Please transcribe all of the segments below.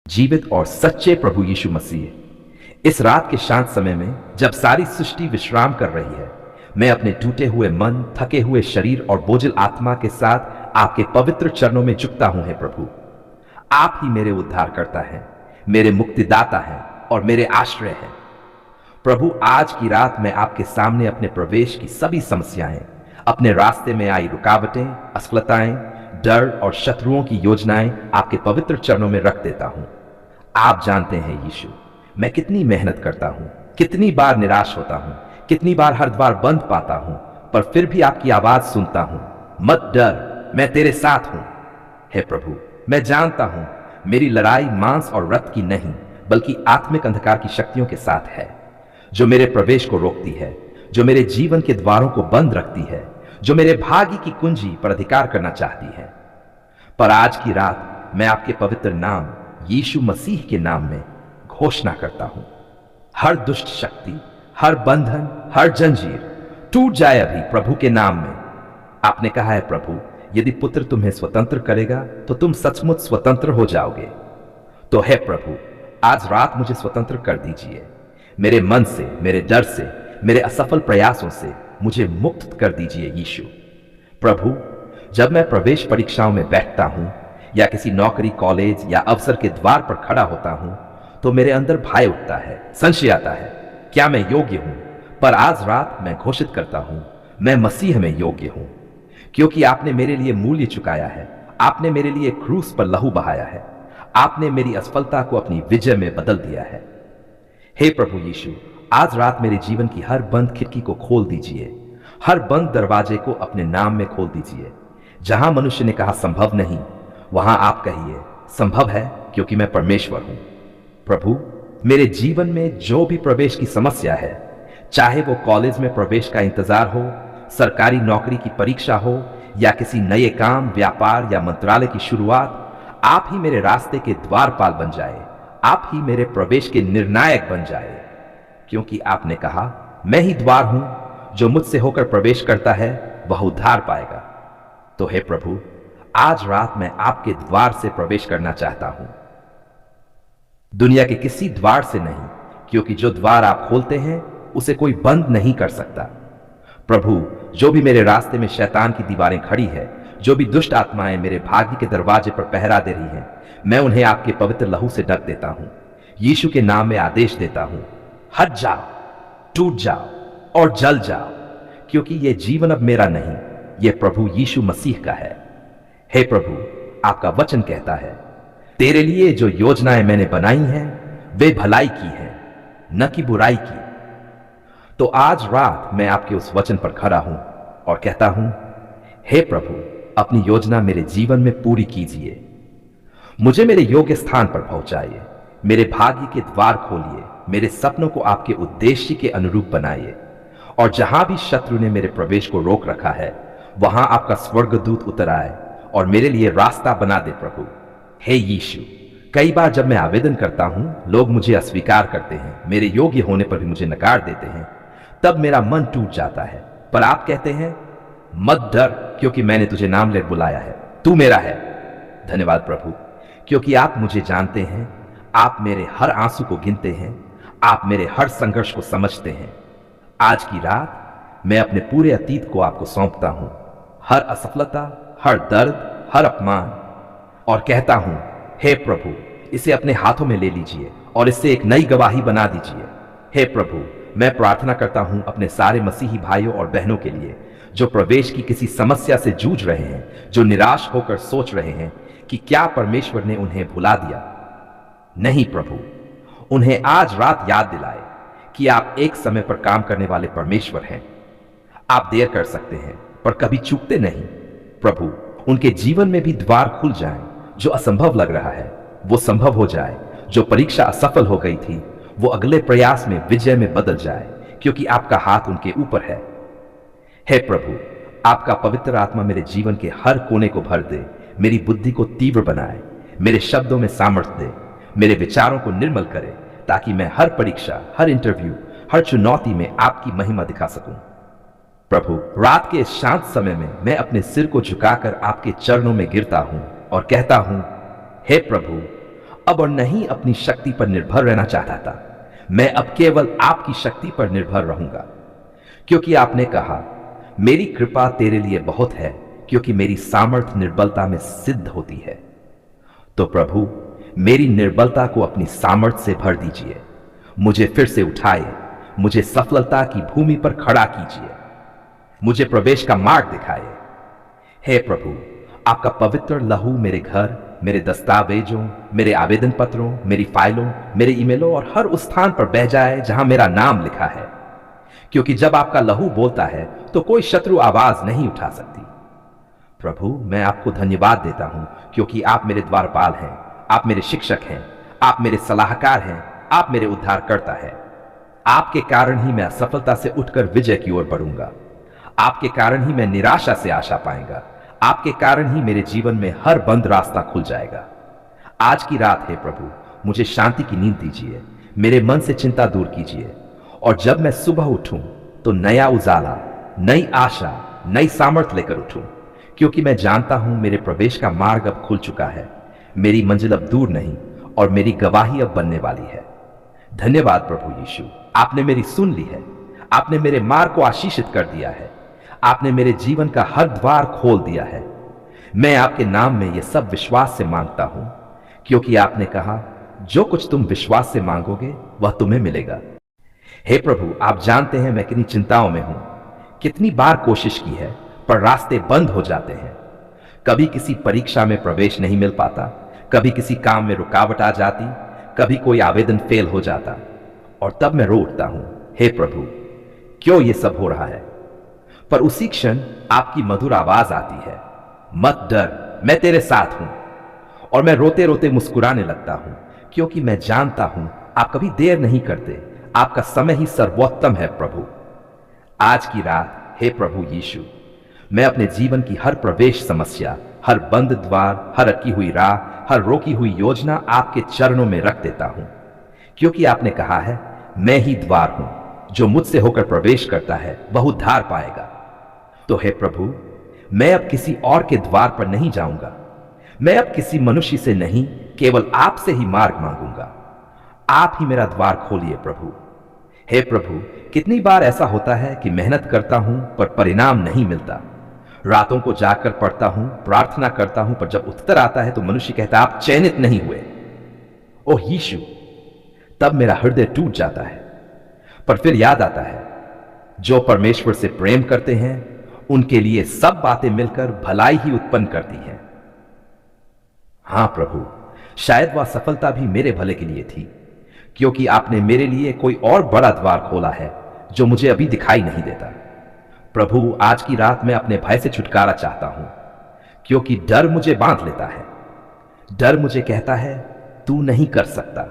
जीवित और सच्चे प्रभु यीशु मसीह, इस रात के शांत समय में जब सारी सृष्टि विश्राम कर रही है, मैं अपने टूटे हुए मन, थके हुए शरीर और बोझिल आत्मा के साथ आपके पवित्र चरणों में झुकता हूं। है प्रभु, आप ही मेरे उद्धारकर्ता हैं, मेरे मुक्तिदाता हैं और मेरे आश्रय हैं। प्रभु, आज की रात मैं आपके सामने अपने प्रवेश की सभी समस्याएं, अपने रास्ते में आई रुकावटें, असफलताएं, डर और शत्रुओं की योजनाएं आपके पवित्र चरणों में रख देता हूं। आप जानते हैं यीशु, मैं कितनी मेहनत करता हूं, कितनी बार निराश होता हूं, कितनी बार हर द्वार बंद पाता हूं, पर फिर भी आपकी आवाज सुनता हूं, मत डर, मैं तेरे साथ हूं। हे प्रभु, मैं जानता हूं मेरी लड़ाई मांस और रक्त की नहीं, बल्कि आत्मिक अंधकार की शक्तियों के साथ है, जो मेरे प्रवेश को रोकती है, जो मेरे जीवन के द्वारों को बंद रखती है, जो मेरे भाग्य की कुंजी पर अधिकार करना चाहती है। पर आज की रात मैं आपके पवित्र नाम यीशु मसीह के नाम में घोषणा करता हूं, हर दुष्ट शक्ति, हर बंधन, हर जंजीर टूट जाए अभी प्रभु के नाम में। आपने कहा है प्रभु, यदि पुत्र तुम्हें स्वतंत्र करेगा तो तुम सचमुच स्वतंत्र हो जाओगे। तो है प्रभु, आज रात मुझे स्वतंत्र कर दीजिए, मेरे मन से, मेरे डर से, मेरे असफल प्रयासों से मुझे मुक्त कर दीजिए यीशु। प्रभु, जब मैं प्रवेश परीक्षाओं में बैठता हूं या किसी नौकरी, कॉलेज या अवसर के द्वार पर खड़ा होता हूं, तो मेरे अंदर भय उठता है, संशय आता है, क्या मैं योग्य हूं? पर आज रात मैं घोषित करता हूं, मैं मसीह में योग्य हूं, क्योंकि आपने मेरे लिए मूल्य चुकाया है, आपने मेरे लिए क्रूस पर लहू बहाया है, आपने मेरी असफलता को अपनी विजय में बदल दिया है। हे प्रभु यीशु, आज रात मेरे जीवन की हर बंद खिड़की को खोल दीजिए, हर बंद दरवाजे को अपने नाम में खोल दीजिए। जहां मनुष्य ने कहा संभव नहीं, वहां आप कहिए संभव है, क्योंकि मैं परमेश्वर हूं। प्रभु, मेरे जीवन में जो भी प्रवेश की समस्या है, चाहे वो कॉलेज में प्रवेश का इंतजार हो, सरकारी नौकरी की परीक्षा हो या किसी नए काम, व्यापार या मंत्रालय की शुरुआत, आप ही मेरे रास्ते के द्वारपाल बन जाए, आप ही मेरे प्रवेश के निर्णायक बन जाए, क्योंकि आपने कहा मैं ही द्वार हूं, जो मुझसे होकर प्रवेश करता है वह उद्धार पाएगा। तो हे प्रभु, आज रात मैं आपके द्वार से प्रवेश करना चाहता हूं, दुनिया के किसी द्वार से नहीं, क्योंकि जो द्वार आप खोलते हैं उसे कोई बंद नहीं कर सकता। प्रभु, जो भी मेरे रास्ते में शैतान की दीवारें खड़ी है, जो भी दुष्ट आत्माएं मेरे भाग्य के दरवाजे पर पहरा दे रही हैं, मैं उन्हें आपके पवित्र लहू से ढक देता हूं। यीशु के नाम में आदेश देता हूं, हट जाओ, टूट जाओ और जल जाओ, क्योंकि यह जीवन अब मेरा नहीं, यह प्रभु यीशु मसीह का है। हे प्रभु, आपका वचन कहता है, तेरे लिए जो योजनाएं मैंने बनाई हैं वे भलाई की हैं, न कि बुराई की। तो आज रात मैं आपके उस वचन पर खड़ा हूं और कहता हूं, हे प्रभु, अपनी योजना मेरे जीवन में पूरी कीजिए, मुझे मेरे योग्य स्थान पर पहुंचाइए, मेरे भाग्य के द्वार खोलिए, मेरे सपनों को आपके उद्देश्य के अनुरूप बनाइए, और जहां भी शत्रु ने मेरे प्रवेश को रोक रखा है, वहां आपका स्वर्गदूत उतर आए और मेरे लिए रास्ता बना दे। प्रभु, हे यीशु, कई बार जब मैं आवेदन करता हूं, लोग मुझे अस्वीकार करते हैं, मेरे योग्य होने पर भी मुझे नकार देते हैं, तब मेरा मन टूट जाता है। पर आप कहते हैं, मत डर, क्योंकि मैंने तुझे नाम ले बुलाया है, तू मेरा है। धन्यवाद प्रभु, क्योंकि आप मुझे जानते हैं, आप मेरे हर आंसू को गिनते हैं, आप मेरे हर संघर्ष को समझते हैं। आज की रात मैं अपने पूरे अतीत को आपको सौंपता हूं, हर असफलता, हर दर्द, हर अपमान, और कहता हूं, हे प्रभु, इसे अपने हाथों में ले लीजिए और इससे एक नई गवाही बना दीजिए। हे प्रभु, मैं प्रार्थना करता हूं अपने सारे मसीही भाइयों और बहनों के लिए, जो प्रवेश की किसी समस्या से जूझ रहे हैं, जो निराश होकर सोच रहे हैं कि क्या परमेश्वर ने उन्हें भुला दिया। नहीं प्रभु, उन्हें आज रात याद दिलाए कि आप एक समय पर काम करने वाले परमेश्वर हैं। आप देर कर सकते हैं पर कभी चूकते नहीं। प्रभु, उनके जीवन में भी द्वार खुल जाएं, जो असंभव लग रहा है वो संभव हो जाए, जो परीक्षा असफल हो गई थी वो अगले प्रयास में विजय में बदल जाए, क्योंकि आपका हाथ उनके ऊपर है। हे प्रभु, आपका पवित्र आत्मा मेरे जीवन के हर कोने को भर दे, मेरी बुद्धि को तीव्र बनाए, मेरे शब्दों में सामर्थ्य दे, मेरे विचारों को निर्मल करे, ताकि मैं हर परीक्षा, हर इंटरव्यू, हर चुनौती में आपकी महिमा दिखा सकूं। प्रभु, रात के इस शांत समय में मैं अपने सिर को झुकाकर आपके चरणों में गिरता हूं और कहता हूं, हे प्रभु, अब और नहीं अपनी शक्ति पर निर्भर रहना चाहता था। मैं अब केवल आपकी शक्ति पर निर्भर रहूंगा, क्योंकि आपने कहा मेरी कृपा तेरे लिए बहुत है, क्योंकि मेरी सामर्थ्य निर्बलता में सिद्ध होती है। तो प्रभु, मेरी निर्बलता को अपनी सामर्थ्य से भर दीजिए। मुझे फिर से उठाए, मुझे सफलता की भूमि पर खड़ा कीजिए, मुझे प्रवेश का मार्ग दिखाए। हे प्रभु, आपका पवित्र लहू मेरे घर, मेरे दस्तावेजों, मेरे आवेदन पत्रों, मेरी फाइलों, मेरे ईमेलों और हर उस स्थान पर बह जाए जहां मेरा नाम लिखा है, क्योंकि जब आपका लहू बोलता है तो कोई शत्रु आवाज नहीं उठा सकती। प्रभु, मैं आपको धन्यवाद देता हूं, क्योंकि आप मेरे द्वारपाल हैं, आप मेरे शिक्षक हैं, आप मेरे सलाहकार हैं, आप मेरे उद्धारकर्ता हैं। आपके कारण ही मैं असफलता से उठकर विजय की ओर बढ़ूंगा। आपके कारण ही मैं निराशा से आशा पाएंगा। आपके कारण ही मेरे जीवन में हर बंद रास्ता खुल जाएगा। आज की रात है प्रभु, मुझे शांति की नींद दीजिए, मेरे मन से चिंता दूर कीजिए, और जब मैं सुबह उठूं तो नया उजाला, नई आशा, नई सामर्थ्य लेकर उठूं, क्योंकि मैं जानता हूं मेरे प्रवेश का मार्ग अब खुल चुका है। मेरी मंजिल अब दूर नहीं और मेरी गवाही अब बनने वाली है। धन्यवाद प्रभु यीशु, आपने मेरी सुन ली है। आपने मेरे मार्ग को आशीषित कर दिया है। आपने मेरे जीवन का हर द्वार खोल दिया है। मैं आपके नाम में यह सब विश्वास से मांगता हूं, क्योंकि आपने कहा जो कुछ तुम विश्वास से मांगोगे वह तुम्हें मिलेगा। हे प्रभु, आप जानते हैं मैं कितनी चिंताओं में हूं। कितनी बार कोशिश की है पर रास्ते बंद हो जाते हैं। कभी किसी परीक्षा में प्रवेश नहीं मिल पाता, कभी किसी काम में रुकावट आ जाती, कभी कोई आवेदन फेल हो जाता, और तब मैं रो उठता हूं, हे प्रभु, क्यों ये सब हो रहा है? पर उसी क्षण आपकी मधुर आवाज आती है, मत डर, मैं तेरे साथ हूं। और मैं रोते रोते मुस्कुराने लगता हूं, क्योंकि मैं जानता हूं आप कभी देर नहीं करते। आपका समय ही सर्वोत्तम है प्रभु। आज की रात हे प्रभु यीशु, मैं अपने जीवन की हर प्रवेश समस्या, हर बंद द्वार, हर अटकी हुई राह, हर रोकी हुई योजना आपके चरणों में रख देता हूं, क्योंकि आपने कहा है मैं ही द्वार हूं, जो मुझसे होकर प्रवेश करता है वह उद्धार पाएगा। तो हे प्रभु, मैं अब किसी और के द्वार पर नहीं जाऊंगा। मैं अब किसी मनुष्य से नहीं, केवल आपसे ही मार्ग मांगूंगा। आप ही मेरा द्वार खोलिए प्रभु। हे प्रभु, कितनी बार ऐसा होता है कि मेहनत करता हूं पर परिणाम नहीं मिलता। रातों को जाकर पढ़ता हूं, प्रार्थना करता हूं, पर जब उत्तर आता है तो मनुष्य कहता है आप चयनित नहीं हुए। ओह यीशु, तब मेरा हृदय टूट जाता है। पर फिर याद आता है, जो परमेश्वर से प्रेम करते हैं उनके लिए सब बातें मिलकर भलाई ही उत्पन्न करती हैं। हां प्रभु, शायद वह सफलता भी मेरे भले के लिए थी, क्योंकि आपने मेरे लिए कोई और बड़ा द्वार खोला है जो मुझे अभी दिखाई नहीं देता। प्रभु, आज की रात मैं अपने भय से छुटकारा चाहता हूं, क्योंकि डर मुझे बांध लेता है। डर मुझे कहता है तू नहीं कर सकता,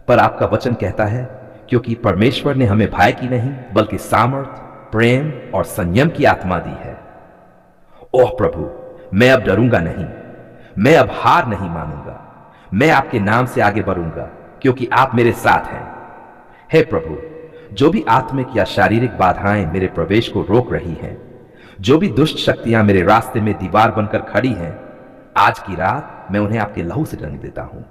पर आपका वचन कहता है क्योंकि परमेश्वर ने हमें भय की नहीं बल्कि सामर्थ, प्रेम और संयम की आत्मा दी है। ओह प्रभु, मैं अब डरूंगा नहीं, मैं अब हार नहीं मानूंगा। मैं आपके नाम से आगे बढ़ूंगा, क्योंकि आप मेरे साथ हैं। हे प्रभु, जो भी आत्मिक या शारीरिक बाधाएं मेरे प्रवेश को रोक रही हैं, जो भी दुष्ट शक्तियां मेरे रास्ते में दीवार बनकर खड़ी हैं, आज की रात मैं उन्हें आपके लहू से रंग देता हूं।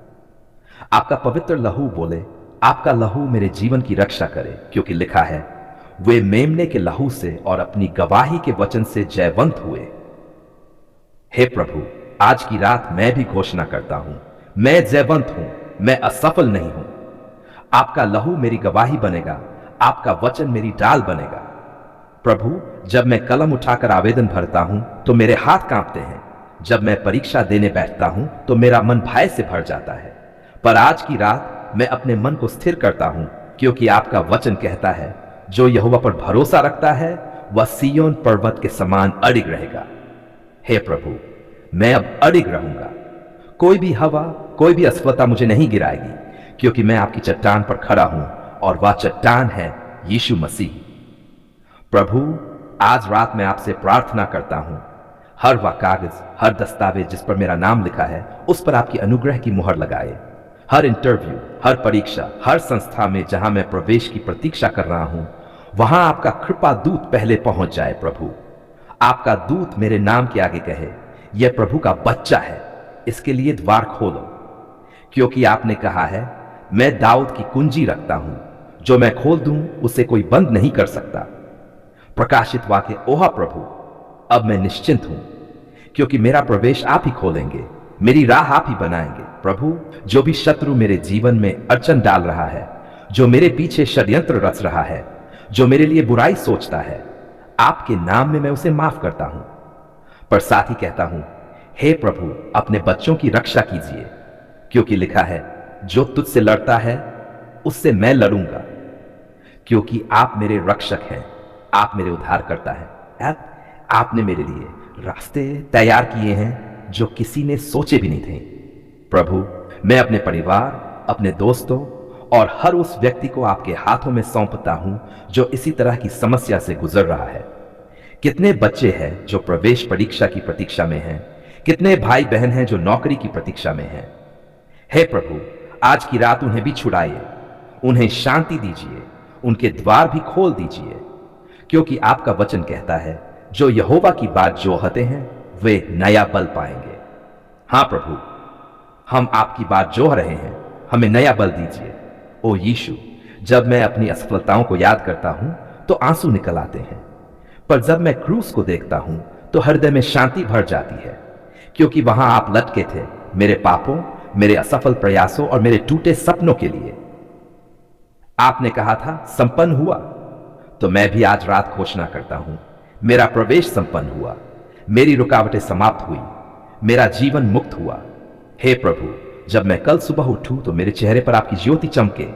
आपका पवित्र लहू बोले, आपका लहू मेरे जीवन की रक्षा करे, क्योंकि लिखा है वे मेमने के लहू से और अपनी गवाही के वचन से जयवंत हुए। हे प्रभु, आज की रात मैं भी घोषणा करता हूं, मैं जयवंत हूं, मैं असफल नहीं हूं। आपका लहू मेरी गवाही बनेगा, आपका वचन मेरी डाल बनेगा। प्रभु, जब मैं कलम उठाकर आवेदन भरता हूं तो मेरे हाथ कांपते हैं। जब मैं परीक्षा देने बैठता हूं तो मेरा मन भय से भर जाता है। पर आज की रात मैं अपने मन को स्थिर करता हूं, क्योंकि आपका वचन कहता है जो यहोवा पर भरोसा रखता है वह सिय्योन पर्वत के समान अडिग रहेगा। हे प्रभु, मैं अब अडिग रहूंगा। कोई भी हवा, कोई भी असफलता मुझे नहीं गिराएगी, क्योंकि मैं आपकी चट्टान पर खड़ा हूं और वह चट्टान है यीशु मसीह। प्रभु, आज रात मैं आपसे प्रार्थना करता हूं, हर वह कागज, हर दस्तावेज जिस पर मेरा नाम लिखा है उस पर आपकी अनुग्रह की मुहर लगाए। हर इंटरव्यू, हर परीक्षा, हर संस्था में जहां मैं प्रवेश की प्रतीक्षा कर रहा हूं, वहां आपका कृपा दूत पहले पहुंच जाए। प्रभु, आपका दूत मेरे नाम के आगे कहे, यह प्रभु का बच्चा है, इसके लिए द्वार खोलो, क्योंकि आपने कहा है, मैं दाऊद की कुंजी रखता हूं, जो मैं खोल दूं उसे कोई बंद नहीं कर सकता। प्रकाशित वाक्य, ओहा प्रभु, अब मैं निश्चिंत हूं, क्योंकि मेरा प्रवेश आप ही खोलेंगे, मेरी राह आप ही बनाएंगे। प्रभु, जो भी शत्रु मेरे जीवन में अड़चन डाल रहा है, जो मेरे पीछे षड्यंत्र रच रहा है, जो मेरे लिए बुराई सोचता है, आपके नाम में मैं उसे माफ करता हूं। पर साथ ही कहता हूं, हे प्रभु, अपने बच्चों की रक्षा कीजिए, क्योंकि लिखा है, जो तुझसे लड़ता है उससे मैं लड़ूंगा, क्योंकि आप मेरे रक्षक हैं, आप मेरे उद्धार करता है। आपने मेरे लिए रास्ते तैयार किए हैं जो किसी ने सोचे भी नहीं थे। प्रभु, मैं अपने परिवार, अपने दोस्तों और हर उस व्यक्ति को आपके हाथों में सौंपता हूं जो इसी तरह की समस्या से गुजर रहा है। कितने बच्चे हैं जो प्रवेश परीक्षा की प्रतीक्षा में हैं, कितने भाई बहन हैं जो नौकरी की प्रतीक्षा में हैं। हे प्रभु, आज की रात उन्हें भी छुड़ाइए, उन्हें शांति दीजिए, उनके द्वार भी खोल दीजिए, क्योंकि आपका वचन कहता है, जो यहोवा की बात जोहते हैं वे नया बल पाएंगे। हां प्रभु, हम आपकी बात जोह रहे हैं, हमें नया बल दीजिए। ओ यीशु, जब मैं अपनी असफलताओं को याद करता हूं तो आंसू निकल आते हैं, पर जब मैं क्रूस को देखता हूं तो हृदय में शांति भर जाती है, क्योंकि वहां आप लटके थे मेरे पापों, मेरे असफल प्रयासों और मेरे टूटे सपनों के लिए। आपने कहा था संपन्न हुआ, तो मैं भी आज रात घोषणा करता हूं, मेरा प्रवेश संपन्न हुआ, मेरी रुकावटें समाप्त हुई, मेरा जीवन मुक्त हुआ। हे प्रभु, जब मैं कल सुबह उठूं तो मेरे चेहरे पर आपकी ज्योति चमके,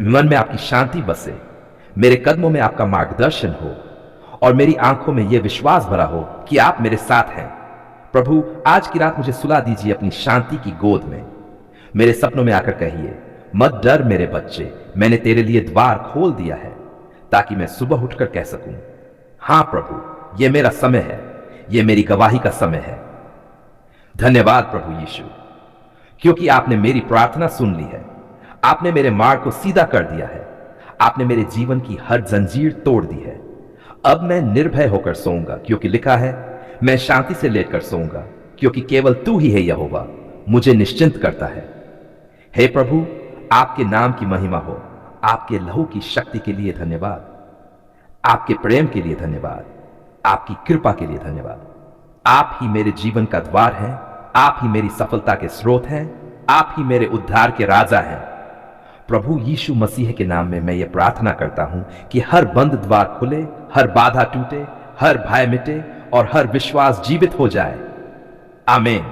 मन में आपकी शांति बसे, मेरे कदमों में आपका मार्गदर्शन हो और मेरी आंखों में यह विश्वास भरा हो कि आप मेरे साथ हैं। प्रभु, आज की रात मुझे सुला दीजिए अपनी शांति की गोद में। मेरे सपनों में आकर कहिए, मत डर मेरे बच्चे, मैंने तेरे लिए द्वार खोल दिया है, ताकि मैं सुबह उठकर कह सकूं, हां प्रभु, यह मेरा समय है, यह मेरी गवाही का समय है। धन्यवाद प्रभु यीशु, क्योंकि आपने मेरी प्रार्थना सुन ली है, आपने मेरे मार्ग को सीधा कर दिया है, आपने मेरे जीवन की हर जंजीर तोड़ दी है। अब मैं निर्भय होकर सोऊंगा, क्योंकि लिखा है, मैं शांति से लेटकर सोऊंगा, क्योंकि केवल तू ही है यहोवा, मुझे निश्चिंत करता है। हे प्रभु, आपके नाम की महिमा हो, आपके लहू की शक्ति के लिए धन्यवाद, आपके प्रेम के लिए धन्यवाद, आपकी कृपा के लिए धन्यवाद। आप ही मेरे जीवन का द्वार हैं, आप ही मेरी सफलता के स्रोत हैं, आप ही मेरे उद्धार के राजा हैं। प्रभु यीशु मसीह के नाम में मैं ये प्रार्थना करता हूं कि हर बंद द्वार खुले, हर बाधा टूटे, हर भय मिटे और हर विश्वास जीवित हो जाए। आमीन।